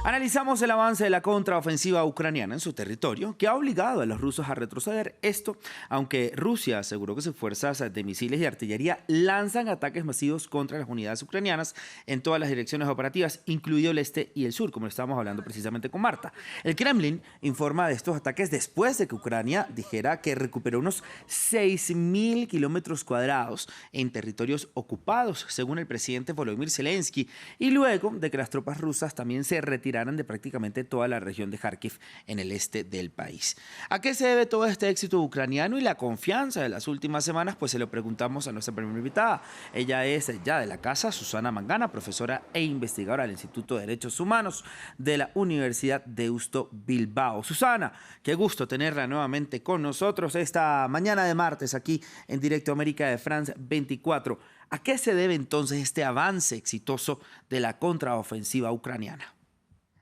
Analizamos el avance de la contraofensiva ucraniana en su territorio, que ha obligado a los rusos a retroceder. Esto, aunque Rusia aseguró que sus fuerzas de misiles y artillería lanzan ataques masivos contra las unidades ucranianas en todas las direcciones operativas, incluido el este y el sur, como lo estábamos hablando precisamente con Marta. El Kremlin informa de estos ataques después de que Ucrania dijera que recuperó unos 6.000 kilómetros cuadrados en territorios ocupados, según el presidente Volodymyr Zelensky, y luego de que las tropas rusas también se retiraran de prácticamente toda la región de Kharkiv en el este del país. ¿A qué se debe todo este éxito ucraniano y la confianza de las últimas semanas? Pues se lo preguntamos a nuestra primera invitada. Ella es ya de la casa, Susana Mangana, profesora e investigadora del Instituto de Derechos Humanos de la Universidad Deusto Bilbao. Susana, qué gusto tenerla nuevamente con nosotros esta mañana de martes aquí en Directo América de France 24. ¿A qué se debe entonces este avance exitoso de la contraofensiva ucraniana?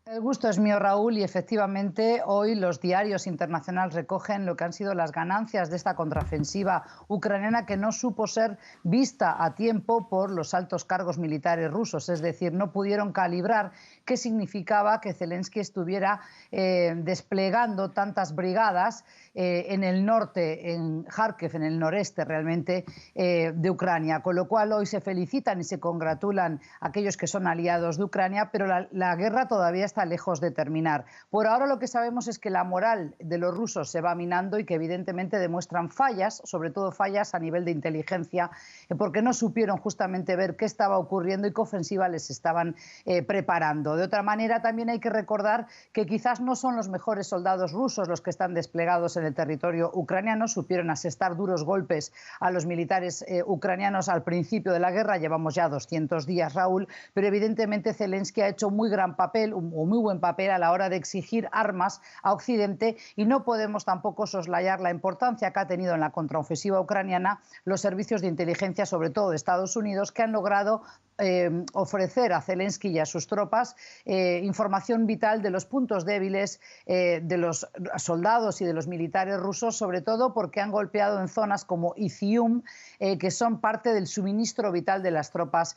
El gusto es mío, Raúl, y efectivamente hoy los diarios internacionales recogen lo que han sido las ganancias de esta contraofensiva ucraniana, que no supo ser vista a tiempo por los altos cargos militares rusos. Es decir, no pudieron calibrar qué significaba que Zelensky estuviera desplegando tantas brigadas en el norte, en Kharkiv, en el noreste realmente de Ucrania. Con lo cual hoy se felicitan y se congratulan aquellos que son aliados de Ucrania, pero la guerra todavía está lejos de terminar. Por ahora lo que sabemos es que la moral de los rusos se va minando y que evidentemente demuestran fallas, sobre todo fallas a nivel de inteligencia, porque no supieron justamente ver qué estaba ocurriendo y qué ofensiva les estaban preparando. De otra manera, también hay que recordar que quizás no son los mejores soldados rusos los que están desplegados en el territorio ucraniano. Supieron asestar duros golpes a los militares ucranianos al principio de la guerra. Llevamos ya 200 días, Raúl, pero evidentemente Zelensky ha hecho muy gran papel, muy buen papel a la hora de exigir armas a Occidente, y no podemos tampoco soslayar la importancia que ha tenido en la contraofensiva ucraniana los servicios de inteligencia, sobre todo de Estados Unidos, que han logrado ofrecer a Zelensky y a sus tropas información vital de los puntos débiles de los soldados y de los militares rusos, sobre todo porque han golpeado en zonas como Izium, que son parte del suministro vital de las tropas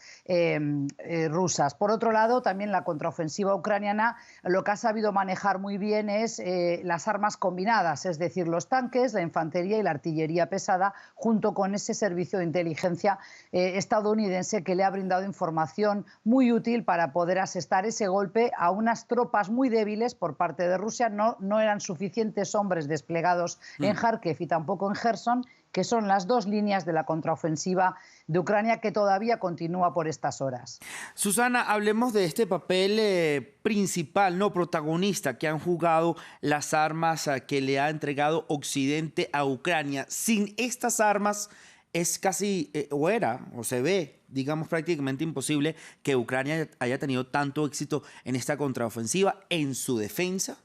rusas. Por otro lado, también la contraofensiva ucraniana lo que ha sabido manejar muy bien es las armas combinadas, es decir, los tanques, la infantería y la artillería pesada, junto con ese servicio de inteligencia estadounidense que le ha brindado información muy útil para poder asestar ese golpe a unas tropas muy débiles por parte de Rusia. No eran suficientes hombres desplegados en Kharkiv y tampoco en Gerson, que son las dos líneas de la contraofensiva de Ucrania que todavía continúa por estas horas. Susana, hablemos de este papel principal, no protagonista, que han jugado las armas que le ha entregado Occidente a Ucrania. Sin estas armas es casi, o se ve, digamos, prácticamente imposible que Ucrania haya tenido tanto éxito en esta contraofensiva en su defensa.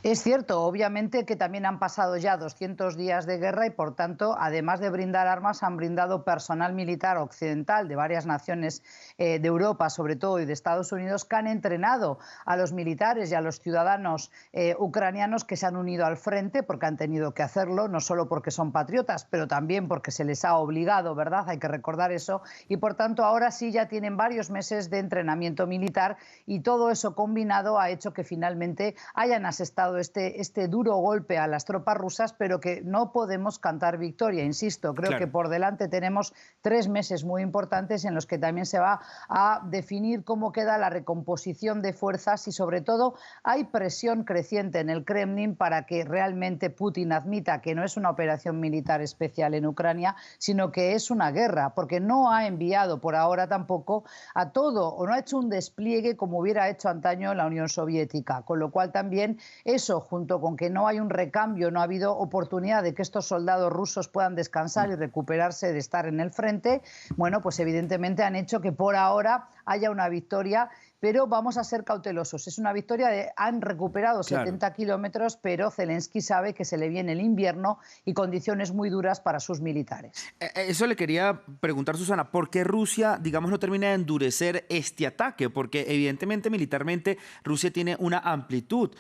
Es cierto, obviamente que también han pasado ya 200 días de guerra y, por tanto, además de brindar armas, han brindado personal militar occidental de varias naciones de Europa, sobre todo, y de Estados Unidos, que han entrenado a los militares y a los ciudadanos ucranianos que se han unido al frente, porque han tenido que hacerlo, no solo porque son patriotas, pero también porque se les ha obligado, ¿verdad? Hay que recordar eso. Y, por tanto, ahora sí ya tienen varios meses de entrenamiento militar, y todo eso combinado ha hecho que finalmente hayan asestado este duro golpe a las tropas rusas, pero que no podemos cantar victoria, insisto. Creo que por delante tenemos 3 meses muy importantes en los que también se va a definir cómo queda la recomposición de fuerzas, y sobre todo hay presión creciente en el Kremlin para que realmente Putin admita que no es una operación militar especial en Ucrania, sino que es una guerra, porque no ha enviado por ahora tampoco a todo, o no ha hecho un despliegue como hubiera hecho antaño la Unión Soviética, con lo cual también eso, junto con que no hay un recambio, no ha habido oportunidad de que estos soldados rusos puedan descansar y recuperarse de estar en el frente, bueno, pues evidentemente han hecho que por ahora haya una victoria, pero vamos a ser cautelosos. Es una victoria han recuperado 70 kilómetros, pero Zelensky sabe que se le viene el invierno y condiciones muy duras para sus militares. Eso le quería preguntar, Susana, ¿por qué Rusia, digamos, no termina de endurecer este ataque? Porque evidentemente, militarmente, Rusia tiene una amplitud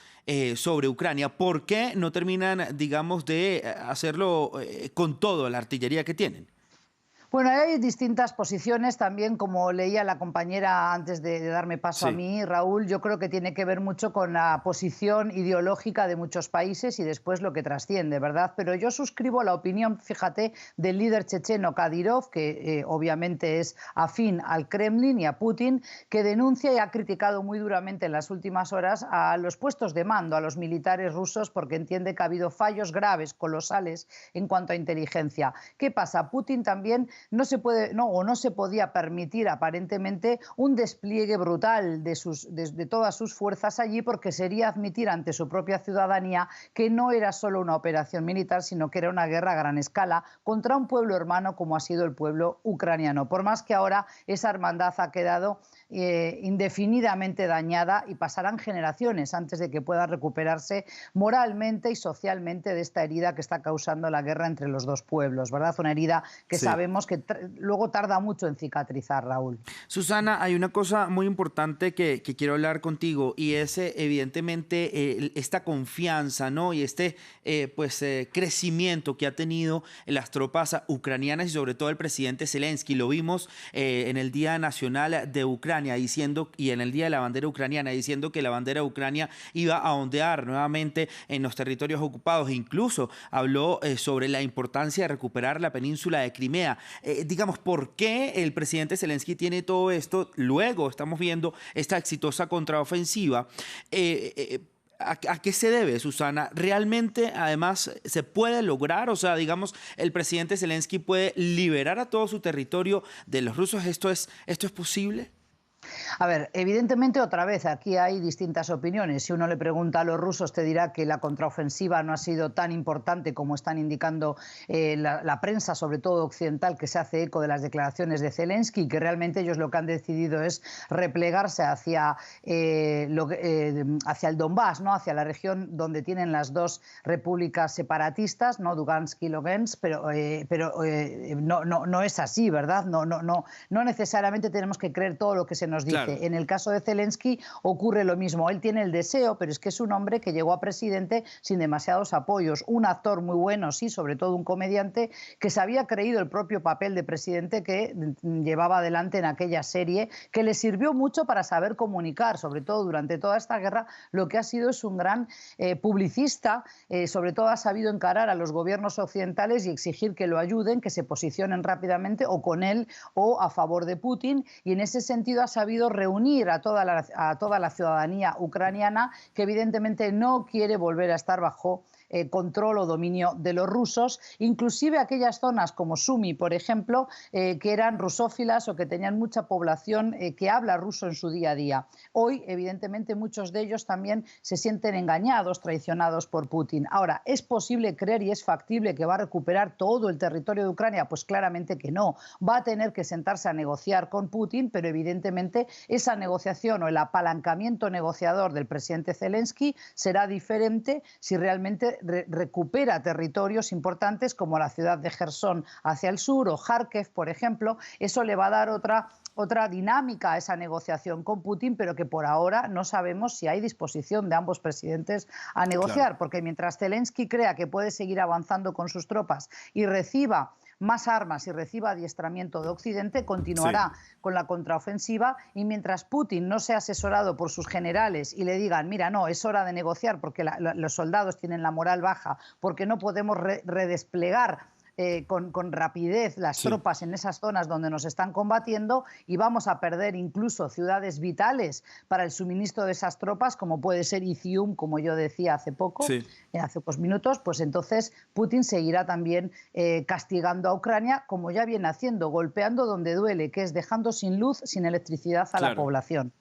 sobre Ucrania. ¿Por qué no terminan, digamos, de hacerlo con toda la artillería que tienen? Bueno, hay distintas posiciones también, como leía la compañera antes de darme paso a Sí, mí, Raúl, yo creo que tiene que ver mucho con la posición ideológica de muchos países y después lo que trasciende, ¿verdad? Pero yo suscribo la opinión, fíjate, del líder checheno Kadyrov, que obviamente es afín al Kremlin y a Putin, que denuncia y ha criticado muy duramente en las últimas horas a los puestos de mando, a los militares rusos, porque entiende que ha habido fallos graves, colosales, en cuanto a inteligencia. ¿Qué pasa? Putin también no se puede, no, o no se podía permitir aparentemente un despliegue brutal de todas sus fuerzas allí, porque sería admitir ante su propia ciudadanía que no era solo una operación militar, sino que era una guerra a gran escala contra un pueblo hermano como ha sido el pueblo ucraniano. Por más que ahora esa hermandad ha quedado indefinidamente dañada y pasarán generaciones antes de que pueda recuperarse moralmente y socialmente de esta herida que está causando la guerra entre los dos pueblos, ¿verdad? Una herida que sí. sabemos que luego tarda mucho en cicatrizar, Raúl. Susana, hay una cosa muy importante que quiero hablar contigo y es evidentemente esta confianza, ¿no? Y este crecimiento que ha tenido en las tropas ucranianas y sobre todo el presidente Zelensky. Lo vimos en el Día Nacional de Ucrania diciendo, y en el Día de la Bandera Ucraniana, diciendo que la bandera de Ucrania iba a ondear nuevamente en los territorios ocupados. Incluso habló sobre la importancia de recuperar la península de Crimea. Digamos, ¿por qué el presidente Zelensky tiene todo esto? Luego estamos viendo esta exitosa contraofensiva. ¿A qué se debe, Susana? ¿Realmente, además, se puede lograr? O sea, digamos, el presidente Zelensky puede liberar a todo su territorio de los rusos. ¿Esto es posible? A ver, evidentemente otra vez aquí hay distintas opiniones. Si uno le pregunta a los rusos te dirá que la contraofensiva no ha sido tan importante como están indicando la prensa, sobre todo occidental, que se hace eco de las declaraciones de Zelensky, que realmente ellos lo que han decidido es replegarse hacia el Donbass, ¿no? Hacia la región donde tienen las dos repúblicas separatistas, ¿no? Lugansk y Lugansk, pero no es así, ¿verdad? No necesariamente tenemos que creer todo lo que se nos dice. Claro. En el caso de Zelensky ocurre lo mismo. Él tiene el deseo, pero es que es un hombre que llegó a presidente sin demasiados apoyos. Un actor muy bueno, sí, sobre todo un comediante, que se había creído el propio papel de presidente que llevaba adelante en aquella serie, que le sirvió mucho para saber comunicar, sobre todo durante toda esta guerra. Lo que ha sido es un gran publicista, sobre todo ha sabido encarar a los gobiernos occidentales y exigir que lo ayuden, que se posicionen rápidamente o con él o a favor de Putin, y en ese sentido ha sabido reunir a toda la ciudadanía ucraniana, que evidentemente no quiere volver a estar bajo control o dominio de los rusos, inclusive aquellas zonas como Sumi, por ejemplo, que eran rusófilas o que tenían mucha población que habla ruso en su día a día. Hoy, evidentemente, muchos de ellos también se sienten engañados, traicionados por Putin. Ahora, ¿es posible creer y es factible que va a recuperar todo el territorio de Ucrania? Pues claramente que no. Va a tener que sentarse a negociar con Putin, pero evidentemente esa negociación o el apalancamiento negociador del presidente Zelensky será diferente si realmente recupera territorios importantes como la ciudad de Jersón hacia el sur o Kharkiv, por ejemplo. Eso le va a dar otra dinámica a esa negociación con Putin, pero que por ahora no sabemos si hay disposición de ambos presidentes a negociar, Claro. porque mientras Zelensky crea que puede seguir avanzando con sus tropas y reciba más armas y reciba adiestramiento de Occidente, Sí. continuará con la contraofensiva, y mientras Putin no sea asesorado por sus generales y le digan, mira, no, es hora de negociar porque los soldados tienen la moral baja, porque no podemos redesplegar con rapidez las Sí. tropas en esas zonas donde nos están combatiendo y vamos a perder incluso ciudades vitales para el suministro de esas tropas, como puede ser Izium, como yo decía hace poco, Sí. hace pocos minutos, pues entonces Putin seguirá también castigando a Ucrania, como ya viene haciendo, golpeando donde duele, que es dejando sin luz, sin electricidad a la Claro. población.